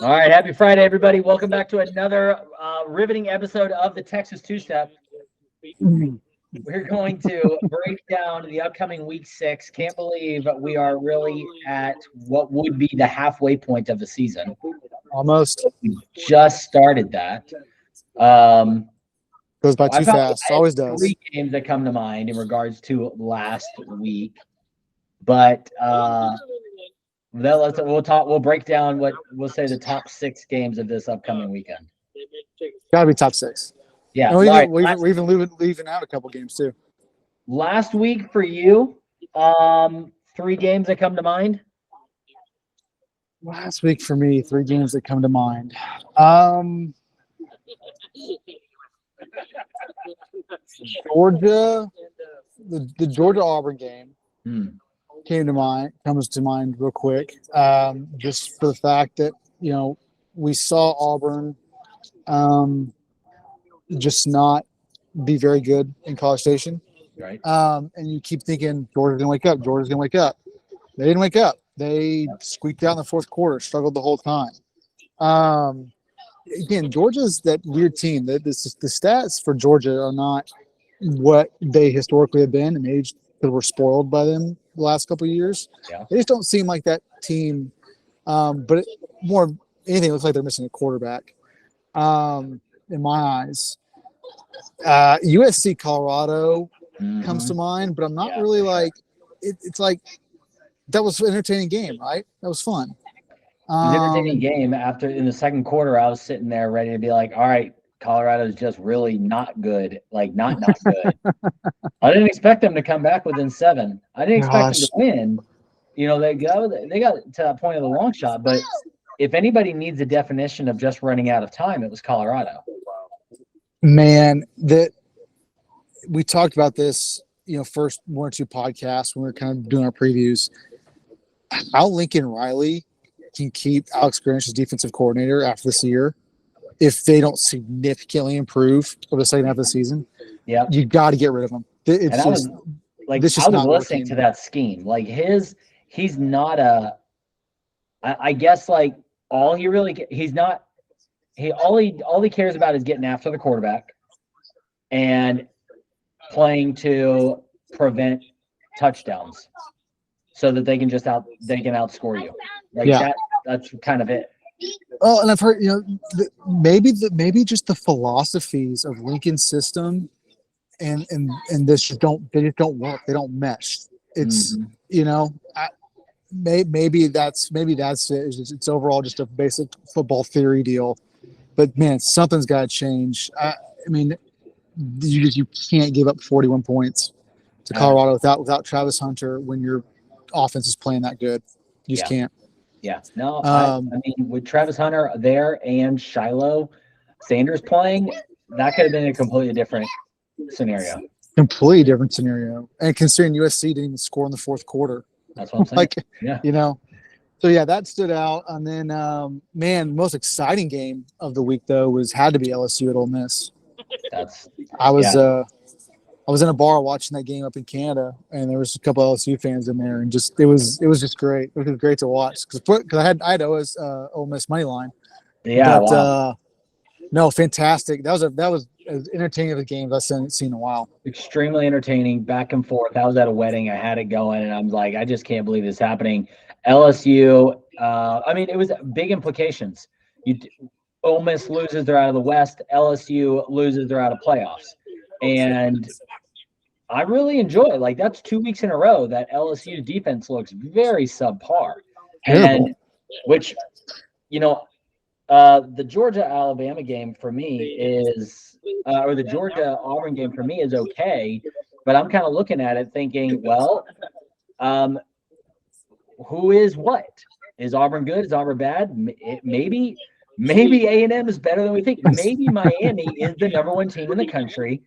All right, happy Friday, everybody. Welcome back to another riveting episode of the Texas Two Step. We're going to break down the upcoming week 6. Can't believe we are really at what would be the halfway point of the season. Almost. We just started that. Um, Goes by I too fast. Always does. 3 games that come to mind in regards to last week, but we'll break down what we'll say the top 6 games of this upcoming weekend. Got to be top 6. Yeah, And right. we're even leaving out a couple games too. Last week for you, 3 games that come to mind. Last week for me, 3 games that come to mind. Georgia, the Georgia Auburn game comes to mind real quick. Just for the fact that we saw Auburn just not be very good in College Station. Right. And you keep thinking Georgia's gonna wake up. Georgia's gonna wake up. They didn't wake up. They squeaked out in the fourth quarter, struggled the whole time. Again, Georgia's that weird team. The stats for Georgia are not what they historically have been, and maybe because we're spoiled by them the last couple of years. Yeah. They just don't seem like that team. But more anything, it looks like they're missing a quarterback. In my eyes, USC Colorado comes to mind, but I'm not really like it's like that was an entertaining game, right? That was fun. It was an entertaining game. After in the second quarter, I was sitting there ready to be like, all right, Colorado's just really not good. Like not good. I didn't expect them to come back within 7. I didn't expect them to win. They got to that point of the long shot, but if anybody needs a definition of just running out of time, it was Colorado. Man, that we talked about this, first 1 or 2 podcasts when we were kind of doing our previews. How Lincoln Riley can keep Alex Grinch's defensive coordinator after this year, if they don't significantly improve over the second half of the season, you got to get rid of him. It's I was listening to that scheme. Like he's not a. I guess like all he cares about is getting after the quarterback and playing to prevent touchdowns so that they can outscore you. Like that's kind of it. Oh, and I've heard, maybe just the philosophies of Lincoln's system and this just don't work. They don't mesh. It's maybe that's it. It's overall just a basic football theory deal. But man, something's got to change. I mean, you can't give up 41 points to Colorado without Travis Hunter when your offense is playing that good. You just can't. Yeah. No, I mean, with Travis Hunter there and Shiloh Sanders playing, that could have been a completely different scenario. Completely different scenario. And considering USC didn't even score in the fourth quarter. That's what I'm saying. So, that stood out. And then, the most exciting game of the week, though, had to be LSU at Ole Miss. I was in a bar watching that game up in Canada, and there was a couple of LSU fans in there, and it was just great. It was great to watch because I had Ole Miss money line. Yeah, but, wow. No, fantastic. That was as entertaining of a game I've seen in a while. Extremely entertaining, back and forth. I was at a wedding. I had it going, and I'm like, I just can't believe this is happening. LSU. It was big implications. Ole Miss loses, they're out of the West. LSU loses, they're out of playoffs. And I really enjoy it. Like, that's 2 weeks in a row that LSU's defense looks very subpar. Terrible. And which, the Georgia-Alabama game for me is or the Georgia-Auburn game for me is okay. But I'm kind of looking at it thinking, well, who is what? Is Auburn good? Is Auburn bad? Maybe A&M is better than we think. Maybe Miami is the number 1 team in the country,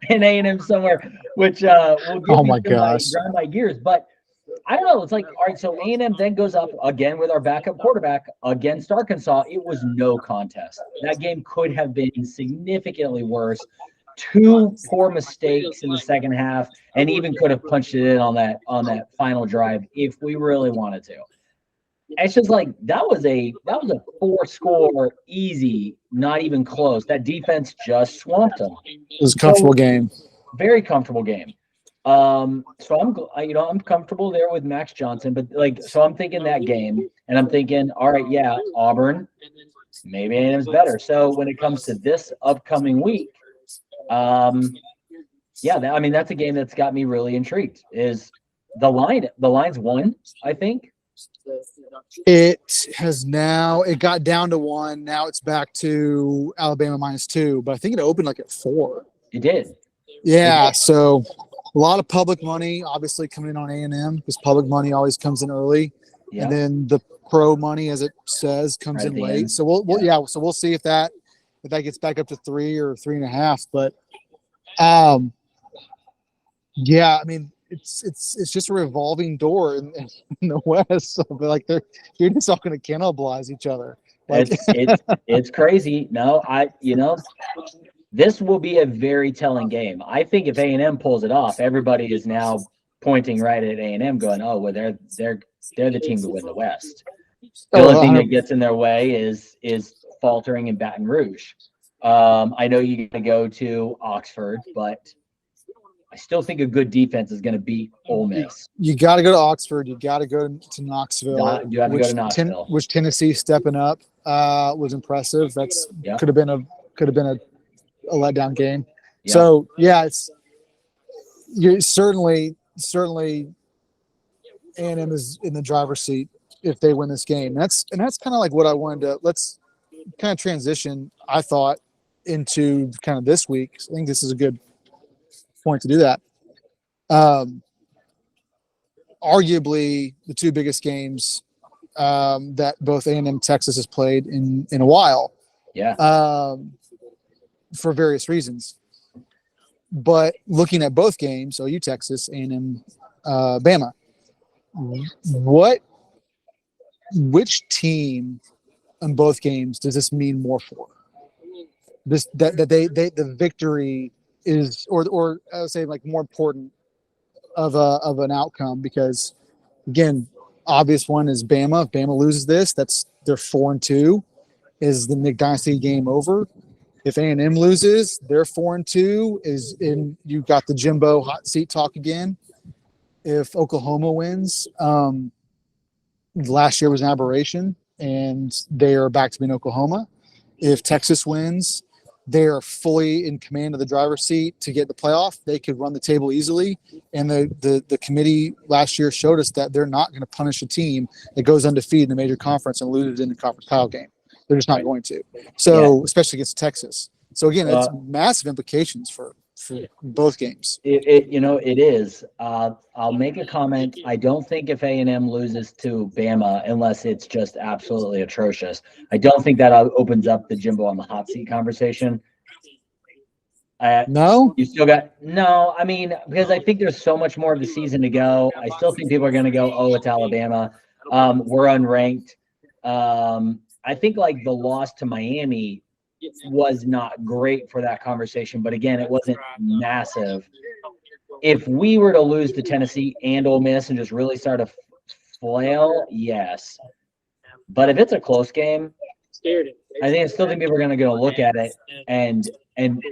and A&M somewhere, which will grind my gears. But I don't know. It's like, all right, so A&M then goes up again with our backup quarterback against Arkansas. It was no contest. That game could have been significantly worse. 2 poor mistakes in the second half, and even could have punched it in on that final drive if we really wanted to. it's just like that was a 4-score easy, not even close. That defense just swamped them. It was a comfortable game. Very comfortable game. So I'm comfortable there with Max Johnson, but so I'm thinking that game, and I'm thinking, all right, yeah, Auburn, maybe A&M's better. So when it comes to this upcoming week, yeah, that's a game that's got me really intrigued. Is the line's one, I think. It got down to 1. Now it's back to Alabama -2, but I think it opened like at 4. It did. Yeah, so a lot of public money obviously coming in on A&M because public money always comes in early, and then the pro money, as it says, comes in late. End. So we'll see if that gets back up to 3 or 3.5. But yeah, I mean it's just a revolving door in the West. So like you're just all going to cannibalize each other. Like, it's crazy. No, this will be a very telling game. I think if A&M pulls it off, everybody is now pointing right at A&M, going, "Oh, well, they're the team to win the West." The only thing that gets in their way is faltering in Baton Rouge. I know you got to go to Oxford, but I still think a good defense is going to beat Ole Miss. You got to go to Oxford. You got to go to Knoxville. You have to go to Knoxville. Which Tennessee stepping up was impressive. That's could have been a letdown game. Yeah. So yeah, you're certainly A&M is in the driver's seat if they win this game. That's kind of like what I wanted to. Let's kind of transition, I thought, into kind of this week. I think this is a good point to do that. Arguably the two biggest games that both A&M and Texas has played in a while. Yeah. For various reasons. But looking at both games, OU Texas, A&M Bama, which team in both games does this mean more for? The victory is, or I would say like more important of an outcome, because again, obvious one is Bama. If Bama loses this, they're 4-2. Is the McDynasty game over? If A&M loses, they're 4-2. You got the Jimbo hot seat talk again. If Oklahoma wins, last year was an aberration, and they are back to being Oklahoma. If Texas wins, they are fully in command of the driver's seat to get the playoff. They could run the table easily, and the committee last year showed us that they're not going to punish a team that goes undefeated in the major conference and loses in the conference title game. They're just not going to. So, especially against Texas. So again, it's massive implications for both games. It is. I'll make a comment. I don't think if A&M loses to Bama, unless it's just absolutely atrocious, I don't think that opens up the Jimbo on the hot seat conversation. No? You still got – no, I mean, because I think there's so much more of the season to go. I still think people are going to go, oh, it's Alabama. We're unranked. I think like the loss to Miami was not great for that conversation, but again, it wasn't massive. If we were to lose to Tennessee and Ole Miss and just really start to flail, yes. But if it's a close game, I still think people are going to go look at it and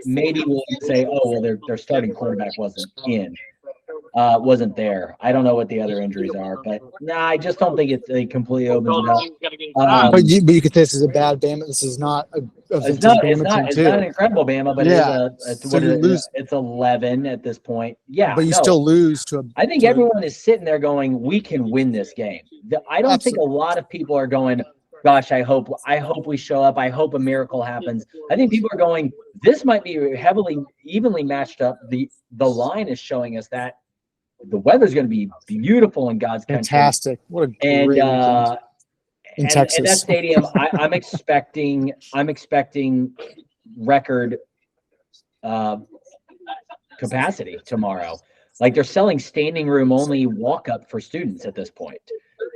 maybe we'll say, oh, well, their starting quarterback wasn't there. I don't know what the other injuries are, but I just don't think it completely opens it up. But you could say this is a bad Bama. This is not it's not an incredible Bama, but it's 11 at this point. Yeah, but you still lose to I think everyone is sitting there going, we can win this game. I don't think a lot of people are going, gosh, I hope we show up. I hope a miracle happens. I think people are going, this might be evenly matched up. The line is showing us that the weather's going to be beautiful in God's country. Fantastic. What a great weekend in Texas. And that stadium, I'm expecting record capacity tomorrow. Like they're selling standing room only walk up for students at this point.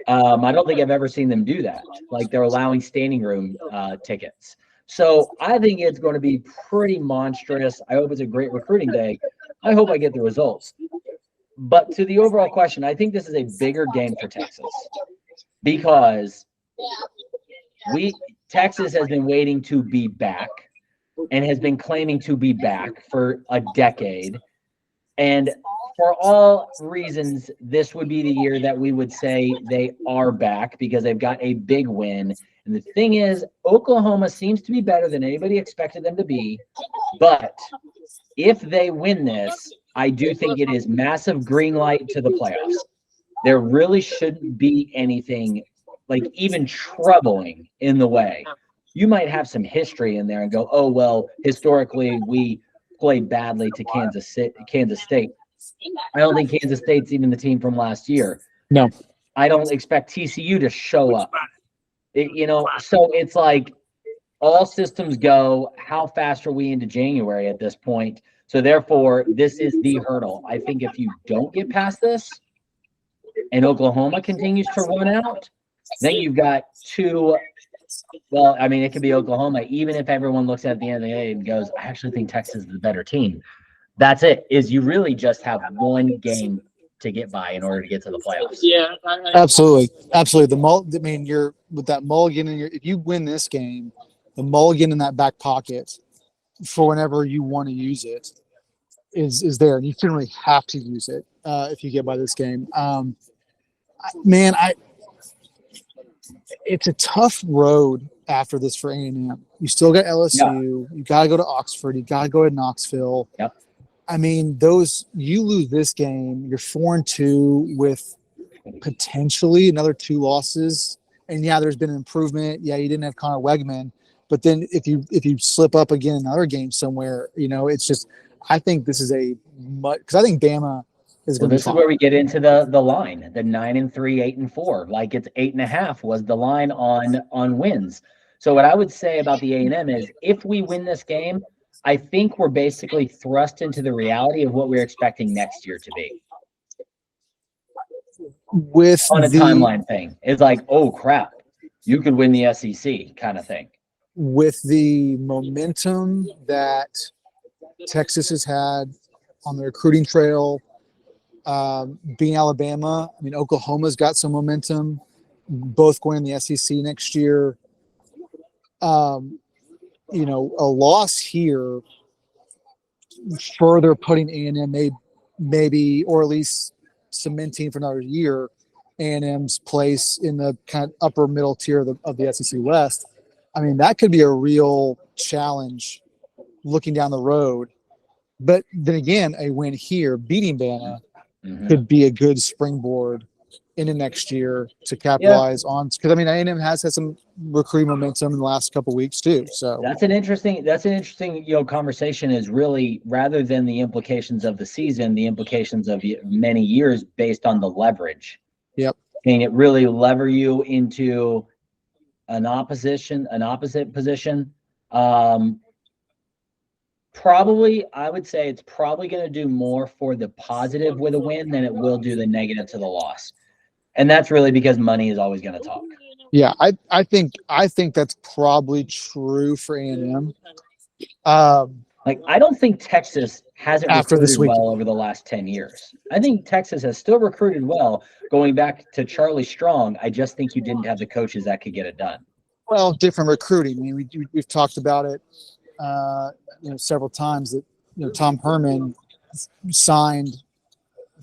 I don't think I've ever seen them do that. Like they're allowing standing room tickets. So I think it's going to be pretty monstrous. I hope it's a great recruiting day. I hope I get the results. But to the overall question, I think this is a bigger game for Texas. because Texas has been waiting to be back and has been claiming to be back for a decade. And for all reasons, this would be the year that we would say they are back because they've got a big win. And the thing is, Oklahoma seems to be better than anybody expected them to be. But if they win this, I do think it is massive green light to the playoffs. There really shouldn't be anything like even troubling in the way. You might have some history in there and go, oh, well, historically we played badly to Kansas State. I don't think Kansas State's even the team from last year. No. I don't expect TCU to show up. So it's like all systems go. How fast are we into January at this point? So therefore, this is the hurdle. I think if you don't get past this and Oklahoma continues to run out, then you've got two. Well, I mean, it could be Oklahoma, even if everyone looks at the end of the day and goes, I actually think Texas is the better team. That's it, is you really just have one game to get by in order to get to the playoffs. Yeah, absolutely. I mean, you're with that mulligan if you win this game, the mulligan in that back pocket for whenever you want to use it is there. And you shouldn't really have to use it if you get by this game. It's a tough road after this for A&M. You still got LSU. Yeah. You got to go to Oxford. You got to go to Knoxville. Yep. I mean, you lose this game, you're 4-2 with potentially another 2 losses. And yeah, there's been an improvement. Yeah, you didn't have Connor Wegman, but then if you slip up again in another game somewhere, it's just. I think this is because I think Bama is going to. This is where we get into the line, the 9-3, 8-4. Like it's 8.5 was the line on wins. So what I would say about the A&M is if we win this game, I think we're basically thrust into the reality of what we're expecting next year to be. On a timeline thing. It's like, oh, crap, you could win the SEC kind of thing. With the momentum that Texas has had on the recruiting trail, being Alabama, I mean, Oklahoma's got some momentum, both going in the SEC next year. A loss here further putting A&M maybe, or at least cementing for another year, A&M's place in the kind of upper middle tier of the SEC West. I mean, that could be a real challenge looking down the road. But then again, a win here, beating Bama, could be a good springboard into next year to capitalize on. Because I mean, A&M has had some recruiting momentum in the last couple of weeks too. So that's an interesting conversation. Is really rather than the implications of the season, the implications of many years based on the leverage. Yep. Can it really lever you into an opposite position? Probably, I would say it's probably going to do more for the positive with a win than it will do the negative to the loss. And that's really because money is always going to talk. Yeah, I think that's probably true for A&M. I don't think Texas hasn't recruited well over the last 10 years. I think Texas has still recruited well going back to Charlie Strong. I just think you didn't have the coaches that could get it done. Well, different recruiting. I mean, we've talked about it several times that Tom Herman signed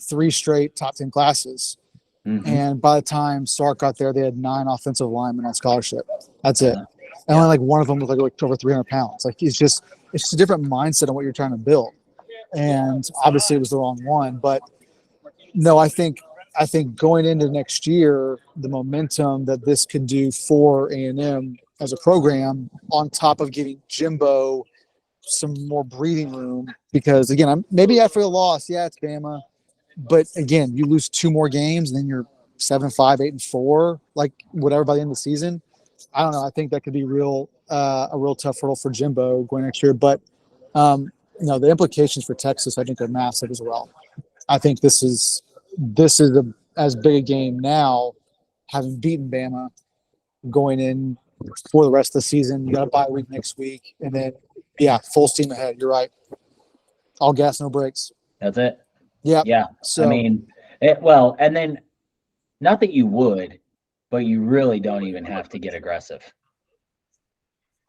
3 straight top 10 classes. Mm-hmm. And by the time Sark got there, they had 9 offensive linemen on scholarship. That's it. And only one of them was like over 300 pounds. It's just a different mindset on what you're trying to build. And obviously it was the wrong one. But no, I think going into next year, the momentum that this could do for A&M as a program, on top of giving Jimbo some more breathing room, because again, maybe after the loss, it's Bama. But again, you lose 2 more games, and then you're 7-5, 8-4, whatever by the end of the season. I don't know. I think that could be a real tough hurdle for Jimbo going next year. But the implications for Texas, I think, are massive as well. I think this is as big a game now, having beaten Bama, going in for the rest of the season. You got a bye week next week, and then full steam ahead. You're right. All gas, no brakes. That's it. Yeah. So I mean, and then not that you would, but you really don't even have to get aggressive.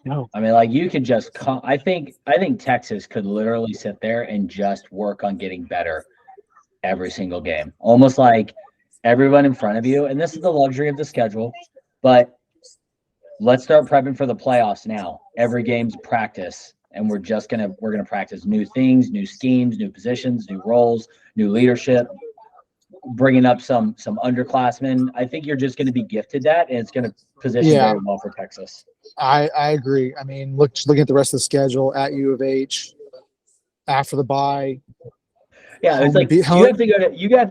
No. I mean, like you can just I think Texas could literally sit there and just work on getting better every single game. Almost like everyone in front of you, and this is the luxury of the schedule, but let's start prepping for the playoffs now. Every game's practice, and we're gonna practice new things, new schemes, new positions, new roles, new leadership, bringing up some underclassmen. I think you're just going to be gifted that, and it's going to position very well for Texas. I agree. I mean, looking at the rest of the schedule at U of H after the bye. Yeah, it's like you have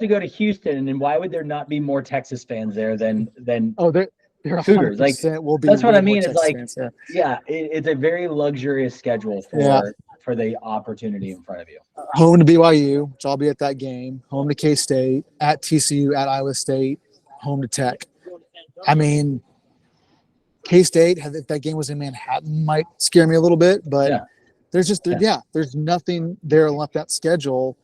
to go to Houston, and why would there not be more Texas fans there than they're Cougars? Like will be. That's what I mean. It's Texas like fans, it's a very luxurious schedule for the opportunity in front of you. Home to BYU, which I'll be at that game. Home to K-State, at TCU, at Iowa State, home to Tech. I mean, K-State, if that game was in Manhattan, might scare me a little bit, but there's nothing there left that schedule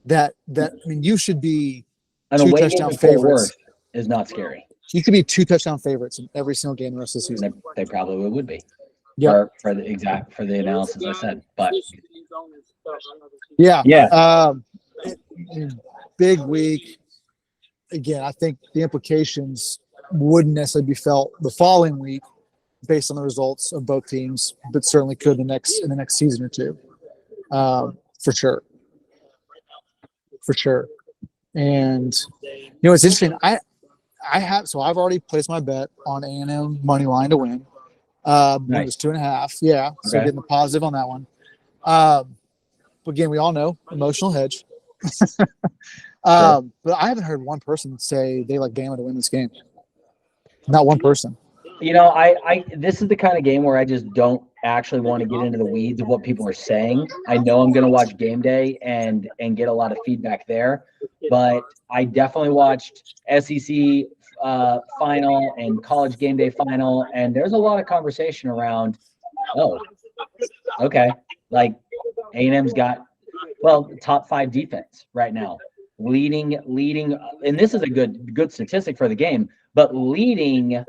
that I mean, you should be an 2 away touchdown game Fort favorites. Worth is not scary. You could be 2 touchdown favorites in every single game the rest of the season. They probably would be. Yeah. For the analysis I said, but big week. Again, I think the implications wouldn't necessarily be felt the following week based on the results of both teams, but certainly could in the next season or two, for sure. And it's interesting. I've already placed my bet on A&M money line to win. Nice. It was 2.5. Yeah, so getting the positive on that one. But again, we all know emotional hedge. But I haven't heard one person say they like Bama to win this game. Not one person. This is the kind of game where I just don't actually want to get into the weeds of what people are saying. I know I'm going to watch game day and get a lot of feedback there, but I definitely watched SEC final and college game day final, and there's a lot of conversation around, like A&M's got top 5 defense right now, leading, and this is a good statistic for the game, but leading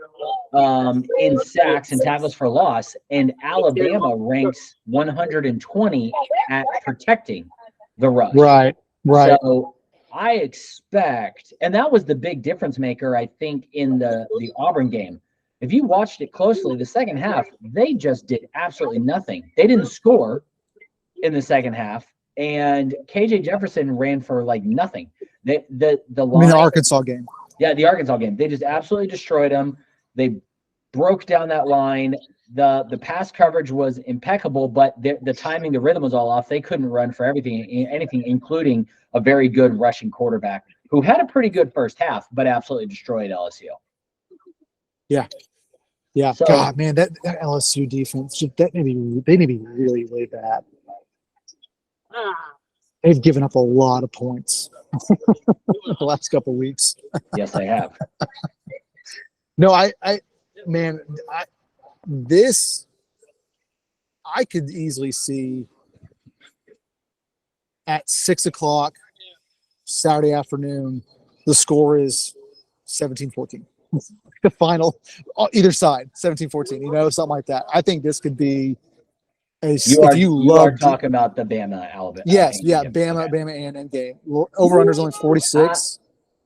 in sacks and tackles for loss, and Alabama ranks 120 at protecting the rush. Right. So I expect, and that was the big difference maker, I think, in the Auburn game. If you watched it closely, the second half, they just did absolutely nothing. They didn't score in the second half, and KJ Jefferson ran for like nothing. The Arkansas game. Yeah, the Arkansas game. They just absolutely destroyed them. They broke down that line. The pass coverage was impeccable, but the timing, the rhythm was all off. They couldn't run for anything, including a very good rushing quarterback who had a pretty good first half, but absolutely destroyed LSU. Yeah. So, God, man, that LSU defense, they may be really, really bad. They've given up a lot of points the last couple of weeks. Yes, they have. No, I could easily see at 6:00 Saturday afternoon, the score is 17-14. The final, either side, 17-14, something like that. I think this could be you are talking about the Bama Alabama. Yes, Bama A&M game. Over under is only 46.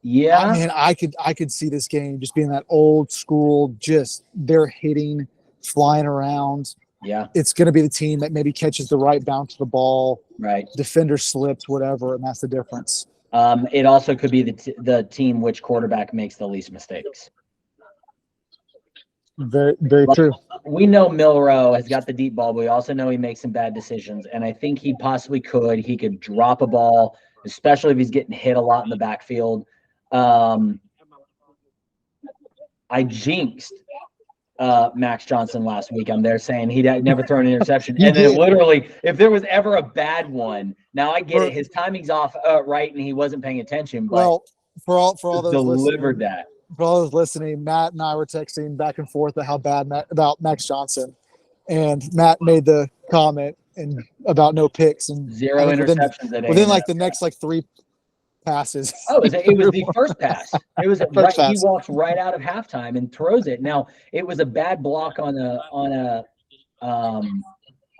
Man, I could see this game just being that old school, just they're hitting, flying around. Yeah. It's going to be the team that maybe catches the right bounce of the ball. Right. Defender slips, whatever, and that's the difference. It also could be the team which quarterback makes the least mistakes. Very, very true. We know Milroe has got the deep ball, but we also know he makes some bad decisions, and I think he possibly could. He could drop a ball, especially if he's getting hit a lot in the backfield. I jinxed Max Johnson last week. I'm there saying he'd never thrown an interception. And then literally, if there was ever a bad one, now I get it. His timing's off right, and he wasn't paying attention. But for all those delivered that. For all those listening, Matt and I were texting back and forth about Max Johnson, and Matt made the comment about no picks and 0 interceptions. Within like the next 3 passes. Oh, it was the first pass. It was First right. He pass. walks right out of halftime and throws it. Now it was a bad block on a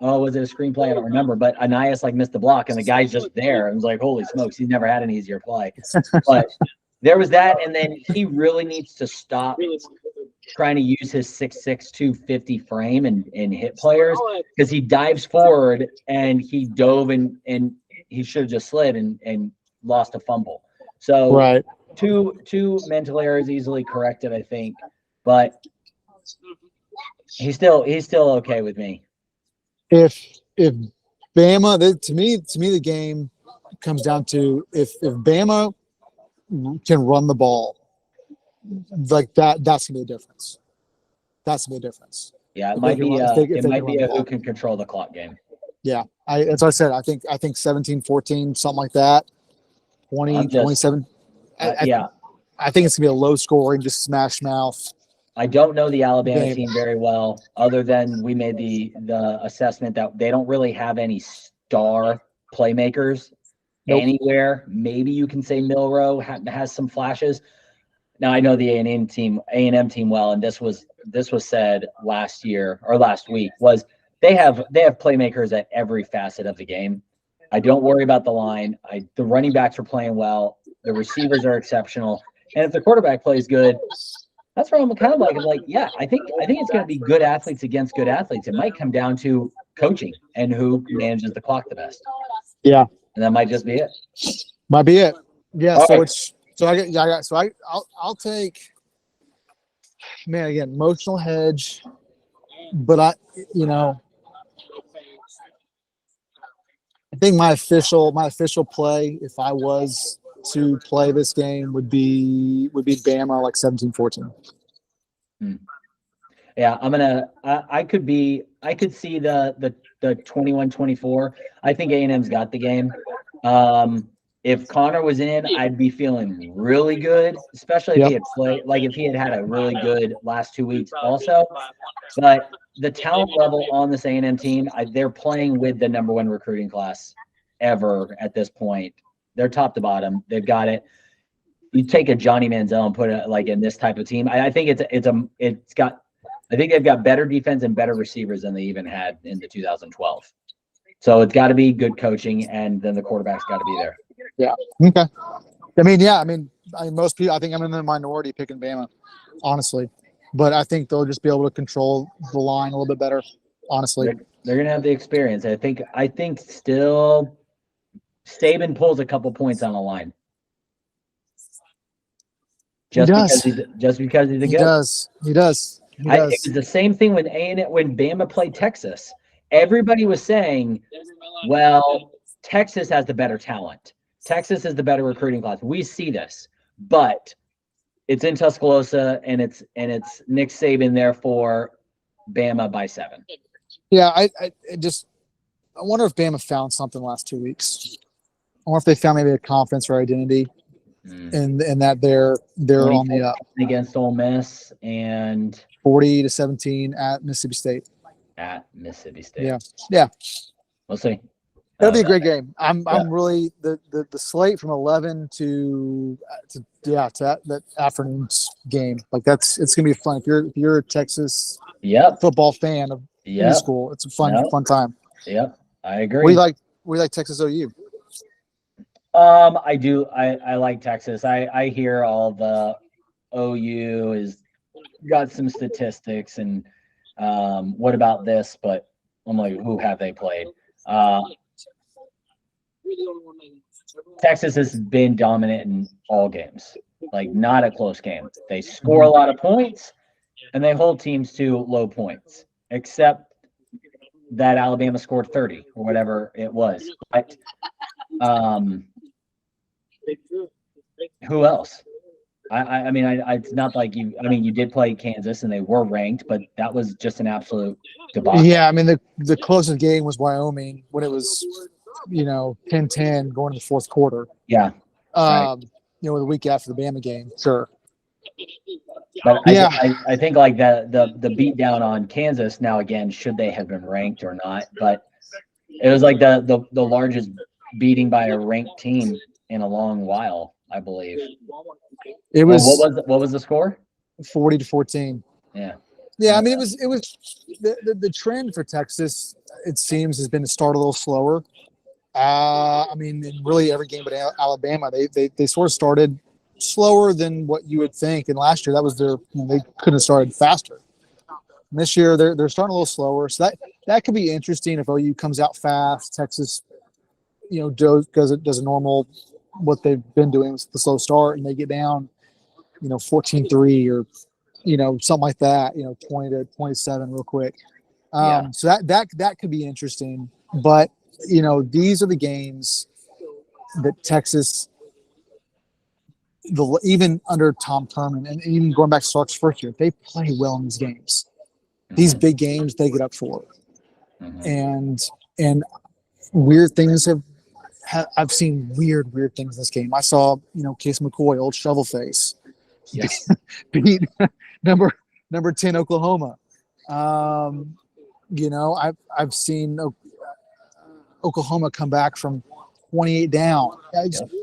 was it a screenplay? I don't remember. But Anais like missed the block, and the guy's just there. I was like, holy smokes, he's never had an easier play. But there was that, and then he really needs to stop trying to use his 6'6", 250 frame and hit players, because he dives forward and he dove and he should have just slid and lost a fumble. So Right. two mental errors easily corrected, I think, but he's still okay with me. If Bama, to me the game comes down to if Bama can run the ball like that, that's gonna be a difference. That's gonna be a difference. Yeah, it If might they can be run- if they- if it they might can be run a the who ball. can control the clock game. Yeah, that's what I said. I think 17-14, something like that. 20, I'm just- 27. Yeah, I think it's gonna be a low scoring, just smash mouth. I don't know the Alabama Game. team very well, other than we made the assessment that they don't really have any star playmakers Nope. anywhere. Maybe you can say Milrow has some flashes. Now I know the A&M team well, and this was said last week, was they have playmakers at every facet of the game. I don't worry about the line. The running backs are playing well. The receivers are exceptional, and if the quarterback plays good, that's where I'm kind of like, yeah, I think it's going to be good athletes against good athletes. It might come down to coaching and who manages the clock the best. Yeah, And that might just be it. might be it. Yeah. All So right. I'll take, man, again, emotional hedge, but I think my official play, if I was to play this game, would be Bama like 17-14. Yeah, I could see the 21-24. I think A&M's got the game. If Connor was in, I'd be feeling really good, especially if he had played, like if he had a really good last 2 weeks also. But the talent level on this A&M team, they're playing with the number one recruiting class ever at this point. They're top to bottom. They've got it. You take a Johnny Manziel and put it like in this type of team. I think I think they've got better defense and better receivers than they even had in the 2012. So it's got to be good coaching, and then the quarterback's got to be there. Yeah. Okay. I mean, most people, I think I'm in the minority picking Bama, honestly, but I think they'll just be able to control the line a little bit better, honestly. They're going to have the experience. I think still Saban pulls a couple points on the line. Because he's a good. He does. It was the same thing when Bama played Texas. Everybody was saying, well, Texas has the better talent. Texas is the better recruiting class. We see this, but it's in Tuscaloosa, and it's Nick Saban, therefore Bama by 7. Yeah, I wonder if Bama found something last 2 weeks. I wonder if they found maybe a confidence or identity, and that they're on the up against Ole Miss and 40-17 at Mississippi State. Yeah. We'll see. That'll be a great game. I'm really the slate from 11 to that afternoon's game. Like it's gonna be fun. If you're a Texas football fan of any school, it's a fun time. Yep, I agree. We like Texas OU. I do. I like Texas. I hear all the OU is got some statistics and what about this? But I'm like, who have they played? Texas has been dominant in all games, like not a close game. They score a lot of points and they hold teams to low points, except that Alabama scored 30 or whatever it was. But who else? I mean, it's not like you. I mean, you did play Kansas and they were ranked, but that was just an absolute debacle. Yeah, I mean the closest game was Wyoming when it was 10-10 going to the fourth quarter. Yeah. Right. The week after the Bama game. Sure. But I think like the beat down on Kansas, now again, should they have been ranked or not? But it was like the largest beating by a ranked team in a long while, I believe. It was what was the score? 40-14. Yeah. Yeah, I mean, it was the trend for Texas, it seems, has been to start a little slower. I mean, in really every game but Alabama, they sort of started slower than what you would think. And last year, that was they couldn't have started faster. And this year, they're starting a little slower, so that could be interesting if OU comes out fast. Texas, does a normal what they've been doing with the slow start, and they get down, 14-3 or something like that, 20-27 real quick. So that could be interesting. But these are the games that Texas, even under Tom Herman, and even going back to Sark's first year, they play well in these games. These big games they get up for, and weird things I've seen weird things in this game. I saw Case McCoy, old shovel face, beat number 10 Oklahoma. I've seen Oklahoma come back from 28 down.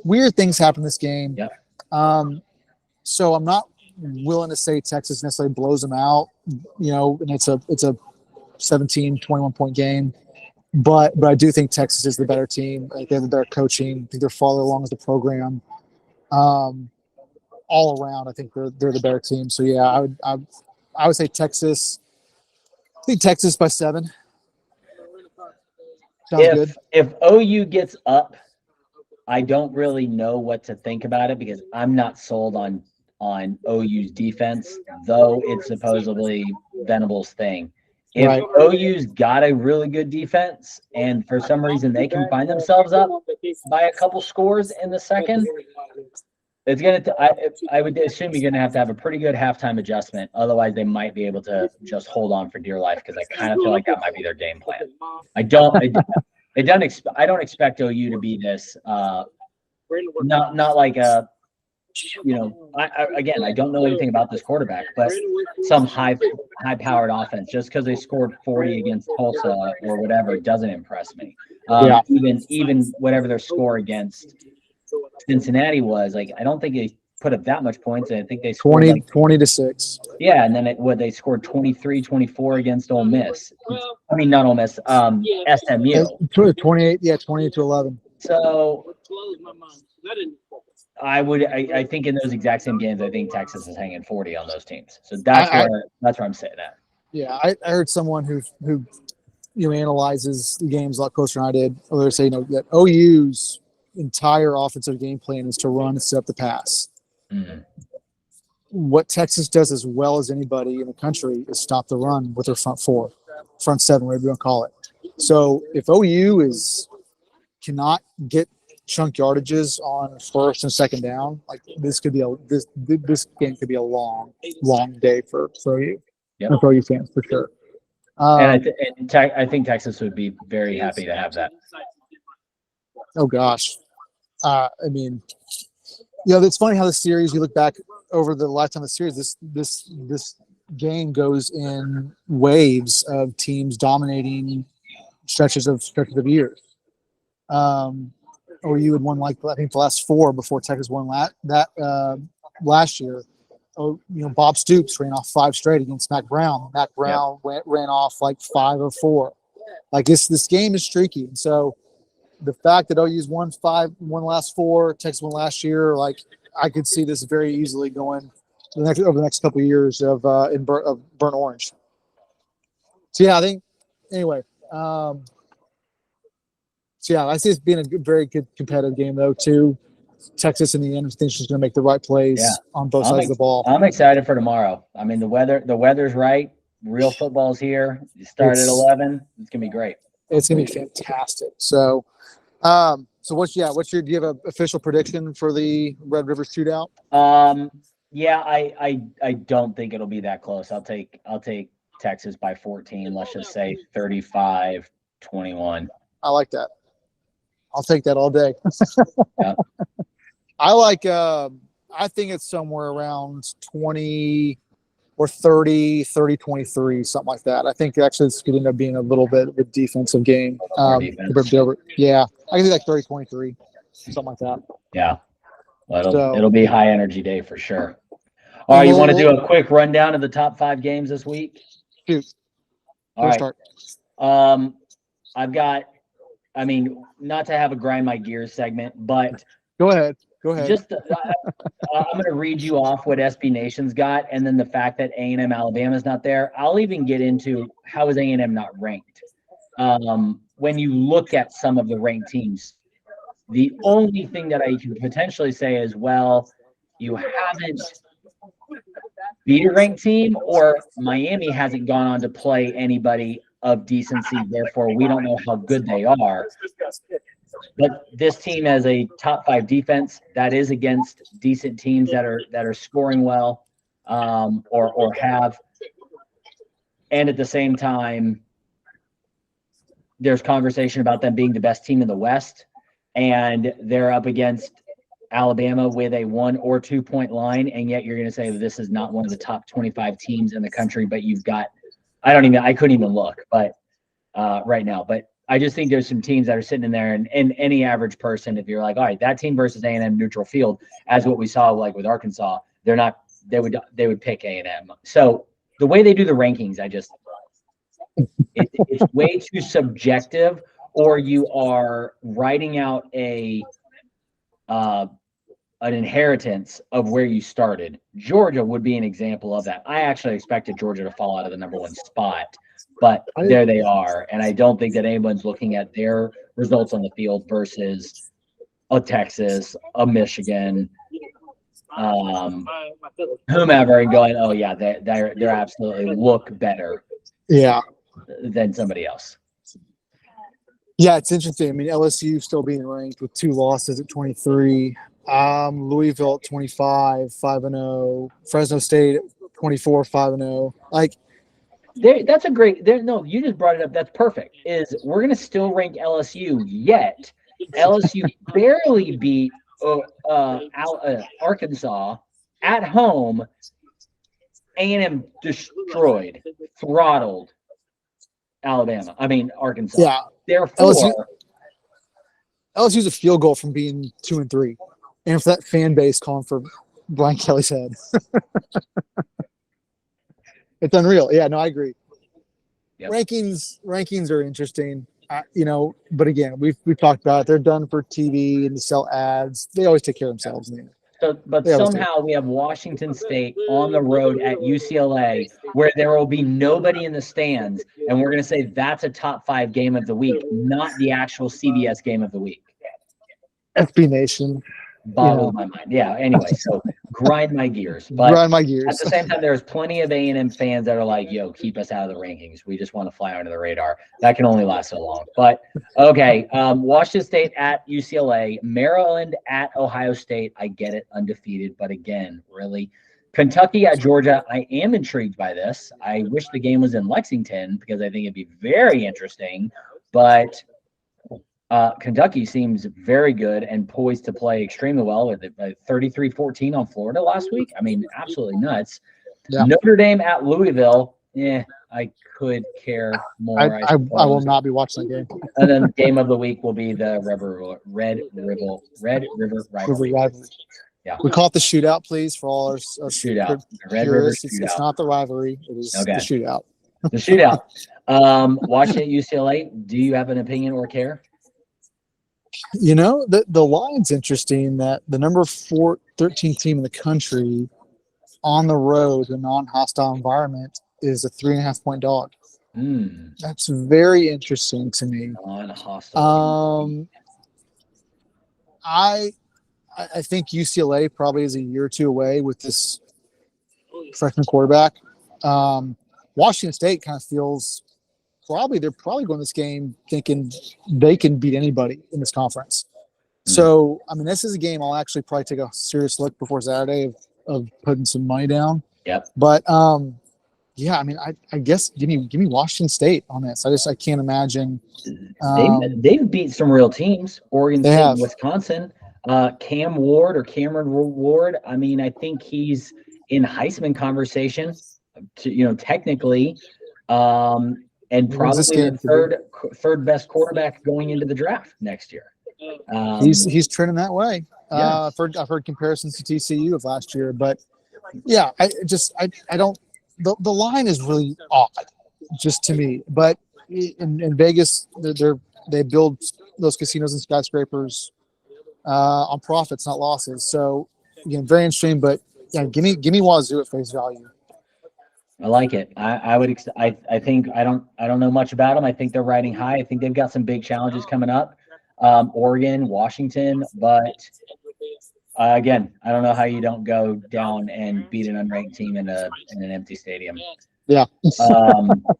Weird things happen in this game. So I'm not willing to say Texas necessarily blows them out, and it's a 17, 21 point game. But I do think Texas is the better team. They have the better coaching. I think they're farther along as the program. All around, I think they're the better team. So yeah, I would say Texas. I think Texas by 7. Sounds good. If OU gets up, I don't really know what to think about it because I'm not sold on OU's defense, though it's supposedly Venable's thing. If OU's got a really good defense and for some reason they can find themselves up by a couple scores in the second, it's I would assume you're gonna have to have a pretty good halftime adjustment. Otherwise, they might be able to just hold on for dear life because I kind of feel like that might be their game plan. I don't expect OU to be this. Not like a. I don't know anything about this quarterback, but some high-powered offense just because they scored 40 against Tulsa or whatever doesn't impress me. Even whatever their score against Cincinnati was, like I don't think they put up that much points. I think they scored 20-6. Yeah, and then they scored 23-24 against Ole Miss. I mean, not Ole Miss, SMU. 28, 28-11. So I think in those exact same games, I think Texas is hanging 40 on those teams. So that's where I'm sitting at. Yeah, I heard someone who analyzes the games a lot closer than I did. Or they're saying that OU's entire offensive game plan is to run and set up the pass. What Texas does as well as anybody in the country is stop the run with their front 7, whatever you want to call it. So if OU cannot get chunk yardages on first and second down, like this could be this game could be a long day for OU. And for OU fans for sure. And I think Texas would be very happy to have that. Oh gosh. I mean, it's funny how the series, you look back over the lifetime of the series, this game goes in waves of teams dominating stretches of years. Or you had won I think the last 4 before Texas won last year. Bob Stoops ran off 5 straight against Mac Brown. Mac Brown ran off 5 of 4. This game is streaky, and so the fact that OU's won the last 4, Texas won last year, I could see this very easily going over the next couple of years of burnt orange. So yeah, I think anyway. I see this being a very good competitive game though too. Texas in the end, I think she's going to make the right plays on both sides of the ball. I'm excited for tomorrow. I mean, the weather's right. Real football's here. You start at 11. It's going to be great. It's going to be fantastic. So, do you have an official prediction for the Red River Shootout? I don't think it'll be that close. I'll take Texas by 14. Let's just say 35-21. I like that. I'll take that all day. Yeah. I think it's somewhere around 20 or 30-23, something like that. I think actually it's going to end up being a little bit of a defensive game. Defense. Yeah, I can do 30-23. something like that. Yeah. Well, So- it'll be high energy day for sure. All right, you want to do a quick rundown of the top 5 games this week? Shoot. All right. Start. I've got, I mean, not to have a grind my gears segment, but Go ahead. just I'm going to read you off what SB Nation's got, and then the fact that A&M Alabama's not there. I'll even get into how is A&M not ranked. When you look at some of the ranked teams, the only thing that I can potentially say is, well, you haven't beat a ranked team, or Miami hasn't gone on to play anybody of decency. Therefore, we don't know how good they are. But this team has a top 5 defense that is against decent teams that are scoring well, or have. And at the same time, there's conversation about them being the best team in the West, and they're up against Alabama with a 1 or 2 point line, and yet you're going to say that this is not one of the top 25 teams in the country. But you've got, I couldn't even look, but right now. But I just think there's some teams that are sitting in there, and any average person, if you're like, all right, that team versus A&M neutral field, as what we saw like with Arkansas, they would pick A&M. So the way they do the rankings, it's way too subjective, or you are writing out an inheritance of where you started. Georgia would be an example of that. I actually expected Georgia to fall out of the number 1 spot, but there they are. And I don't think that anyone's looking at their results on the field versus a Texas, a Michigan, whomever, and going, oh yeah, they're absolutely look better. Yeah. Than somebody else. Yeah, it's interesting. I mean, LSU still being ranked with 2 losses at 23. Louisville at 25, 5-0. Fresno State at 24, 5-0. Like, that's a great. No, you just brought it up. That's perfect. Is we're gonna still rank LSU, yet LSU barely beat Arkansas at home. A&M destroyed, throttled Arkansas. Yeah. Therefore, LSU's a field goal from being 2-3, and for that fan base calling for Brian Kelly's head, it's unreal. Yeah, no, I agree. Yep. Rankings are interesting, But again, we've talked about it. They're done for TV and to sell ads. They always take care of themselves. But somehow we have Washington State on the road at UCLA, where there will be nobody in the stands, and we're going to say that's a top 5 game of the week, not the actual CBS game of the week. SB Nation boggles my mind. Yeah. Anyway, so grind my gears. But grind my gears. At the same time, there's plenty of A&M fans that are like, "Yo, keep us out of the rankings. We just want to fly under the radar." That can only last so long. But okay, Washington State at UCLA, Maryland at Ohio State. I get it, undefeated, but again, really. Kentucky at Georgia. I am intrigued by this. I wish the game was in Lexington because I think it'd be very interesting. But Kentucky seems very good and poised to play extremely well with it. 33-14 on Florida last week. I mean, absolutely nuts. Yeah. Notre Dame at Louisville. I could care more. I will not be watching that game. And then game of the week will be the Red River rivalry. Yeah. We call it the shootout, please, for all our shootout. Red River shootout. It's not the rivalry. It is the shootout. The shootout. Washington UCLA. Do you have an opinion or care? The line's interesting that the number 13 team in the country on the road, a non-hostile environment, is a 3.5 point dog. That's very interesting to me. Non-hostile. I think UCLA probably is a year or two away with this freshman quarterback. Washington State kind of feels they're probably going this game thinking they can beat anybody in this conference. So, I mean, this is a game I'll actually probably take a serious look before Saturday of putting some money down. Yep. But I mean, I guess give me Washington State on this. I can't imagine. They've beat some real teams. Oregon State, Wisconsin. Cameron Ward. I mean, I think he's in Heisman conversation. Technically. And probably the third best quarterback going into the draft next year. He's trending that way. Yeah. I've heard comparisons to TCU of last year, but yeah, I don't. The line is really odd, just to me. But in Vegas, they build those casinos and skyscrapers on profits, not losses. So again, very interesting. But yeah, give me Wazoo at face value. I like it. I would. I think I don't know much about them. I think they're riding high. I think they've got some big challenges coming up. Oregon, Washington, but again, I don't know how you don't go down and beat an unranked team in an empty stadium. Yeah.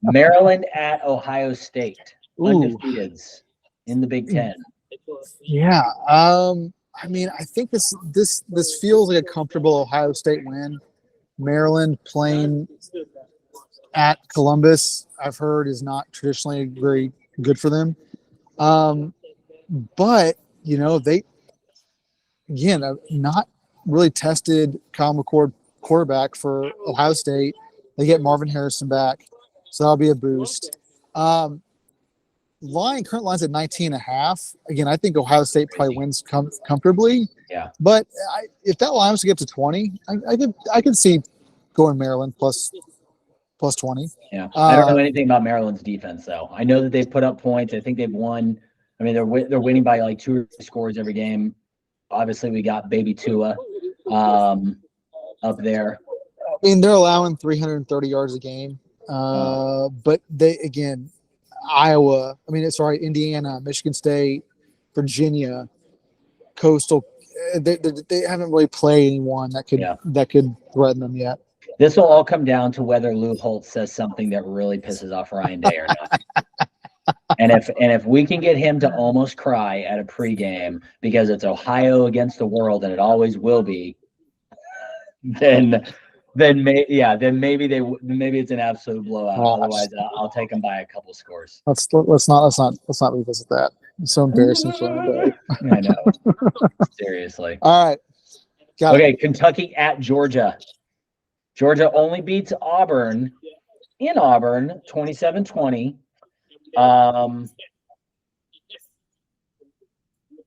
Maryland at Ohio State, Ooh. undefeateds in the Big Ten. Yeah. I mean, I think this feels like a comfortable Ohio State win. Maryland playing at Columbus, I've heard, is not traditionally very good for them. But they again not really tested Kyle McCord quarterback for Ohio State. They get Marvin Harrison back, so that'll be a boost. Current line's at 19.5. Again, I think Ohio State probably wins comfortably. Yeah. But if that line was to get to 20, I could see going Maryland plus 20. Yeah. I don't know anything about Maryland's defense though. I know that they've put up points. I think they've won. I mean, they're winning by like 2 scores every game. Obviously, we got Baby Tua up there. I mean, they're allowing 330 yards a game. But Indiana, Michigan State, Virginia, Coastal, they haven't really played anyone that could threaten them yet. This will all come down to whether Lou Holtz says something that really pisses off Ryan Day or not. And if we can get him to almost cry at a pregame because it's Ohio against the world and it always will be, then maybe it's an absolute blowout. Otherwise, I'll take them by a couple scores. Let's not revisit that. It's so embarrassing for Ryan Day. I know. Seriously. All right. Okay, Kentucky at Georgia. Georgia only beats Auburn in Auburn 27-20.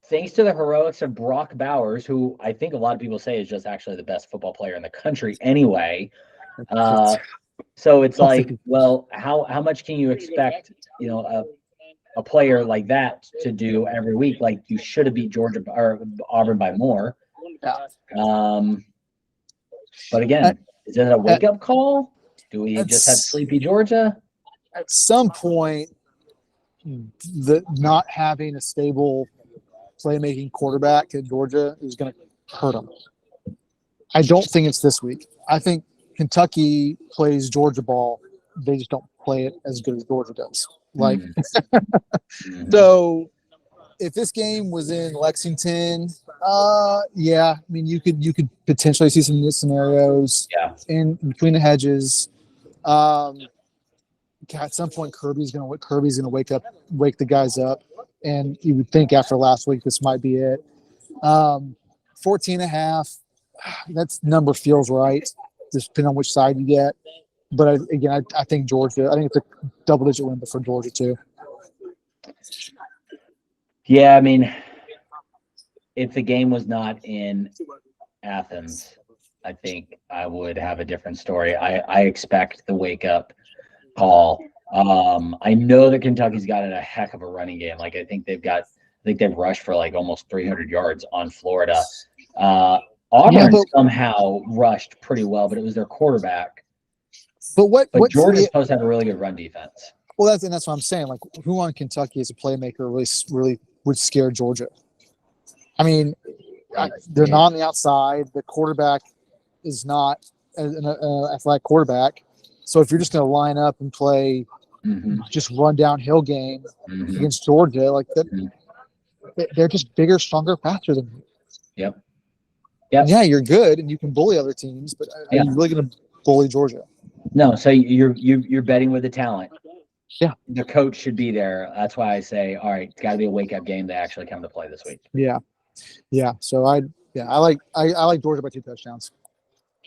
Thanks to the heroics of Brock Bowers, who I think a lot of people say is just actually the best football player in the country anyway. So it's like, well, how much can you expect, a player like that to do every week? Like, you should have beat Georgia or Auburn by more. But again, is it a wake-up call? Do we just have sleepy Georgia? At some point, the not having a stable playmaking quarterback at Georgia is going to hurt them. I don't think it's this week. I think Kentucky plays Georgia ball. They just don't play it as good as Georgia does. So if this game was in Lexington, I mean, you could potentially see some scenarios in between the hedges. At some point, Kirby's gonna wake the guys up, and you would think after last week this might be it. 14.5, that number feels right, just depending on which side you get. But I think Georgia. I think it's a double-digit win for Georgia too. Yeah, I mean, if the game was not in Athens, I think I would have a different story. I expect the wake-up call. I know that Kentucky's got a heck of a running game. Like, I think they've rushed for like almost 300 yards on Florida. Auburn somehow rushed pretty well, but it was their quarterback. But Georgia's supposed to have a really good run defense. Well, that's what I'm saying. Like, who on Kentucky as a playmaker really would scare Georgia? I mean, they're not on the outside. The quarterback is not an athletic quarterback. So if you're just going to line up and play just run downhill game against Georgia, like that, they're just bigger, stronger, faster than you. Yep. Yeah, you're good and you can bully other teams, but are you really going to bully Georgia? No. So you're betting with the talent. Yeah. The coach should be there. That's why I say, all right, it's got to be a wake-up game to actually come to play this week. Yeah. So I like Georgia by 2 touchdowns.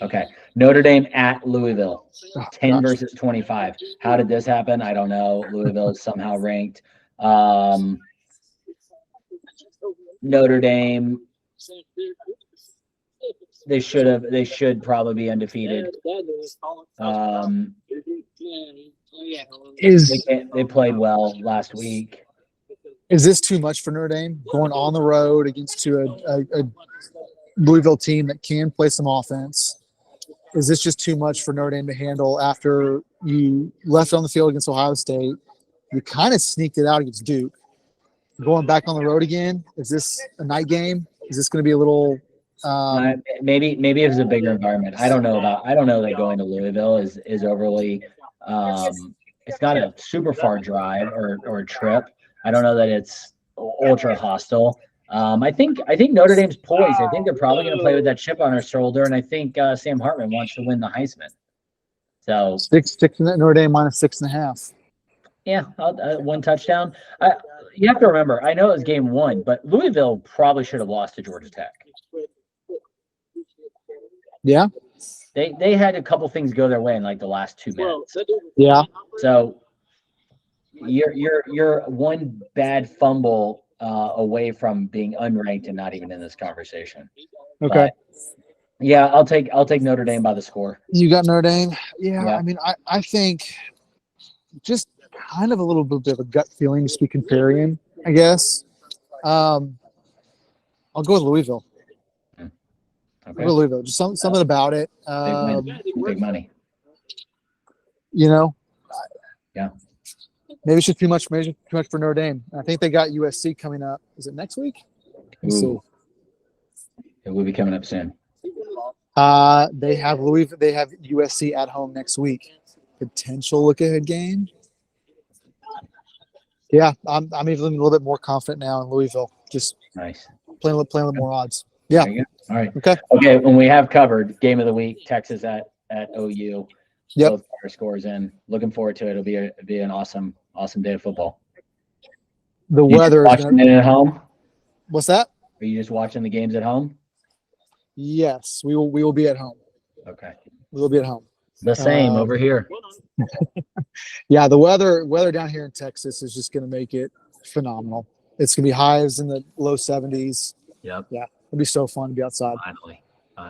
Okay. Notre Dame at Louisville, 10 versus 25. How did this happen? I don't know. Louisville is somehow ranked. Notre Dame. They should probably be undefeated. They played well last week. Is this too much for Notre Dame going on the road against a Louisville team that can play some offense? Is this just too much for Notre Dame to handle after you left on the field against Ohio State? You kind of sneaked it out against Duke. Going back on the road again, is this a night game? Is this going to be a little maybe if it's a bigger environment. I don't know that going to Louisville is overly it's not a super far drive or trip. I don't know that it's ultra hostile. I think Notre Dame's poised. I think they're probably going to play with that chip on their shoulder, and I think Sam Hartman wants to win the Heisman. So six Notre Dame minus 6.5. Yeah, one touchdown. You have to remember, I know it was game 1, but Louisville probably should have lost to Georgia Tech. Yeah. They had a couple things go their way in like the last 2 minutes. Yeah. So you're one bad fumble away from being unranked and not even in this conversation. Okay. But, yeah, I'll take Notre Dame by the score. You got Notre Dame? Yeah. I mean, I think just kind of a little bit of a gut feeling, just be contrarian, I guess. I'll go with Louisville. Okay. I'll go with Louisville. Just something about it. Big money. You know. Yeah. Maybe it's just too much. Maybe too much for Notre Dame. I think they got USC coming up. Is it next week? Let's see. It will be coming up soon. They have Louisville. They have USC at home next week. Potential look-ahead game. Yeah, I'm even a little bit more confident now in Louisville. Just nice. Playing a little more odds. Yeah. All right. Okay. When we have covered game of the week, Texas at OU. Yep. Both our scores in. Looking forward to it. It'll be an awesome day of football. The weather. Watching it at home. What's that? Are you just watching the games at home? Yes, we will be at home. Okay. We will be at home. The same over here. Yeah, the weather down here in Texas is just going to make it phenomenal. It's going to be highs in the low 70s. Yep. Yeah, it'll be so fun to be outside. Finally. All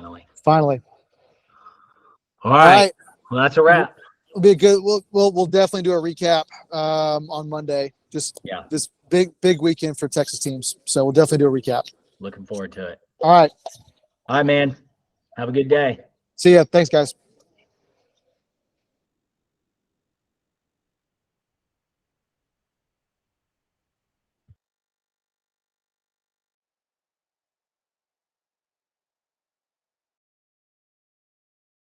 All right. right. Well, that's a wrap. It'll be good. We'll definitely do a recap on Monday. Just this big weekend for Texas teams. So we'll definitely do a recap. Looking forward to it. All right. All right, man. Have a good day. See ya. Thanks, guys.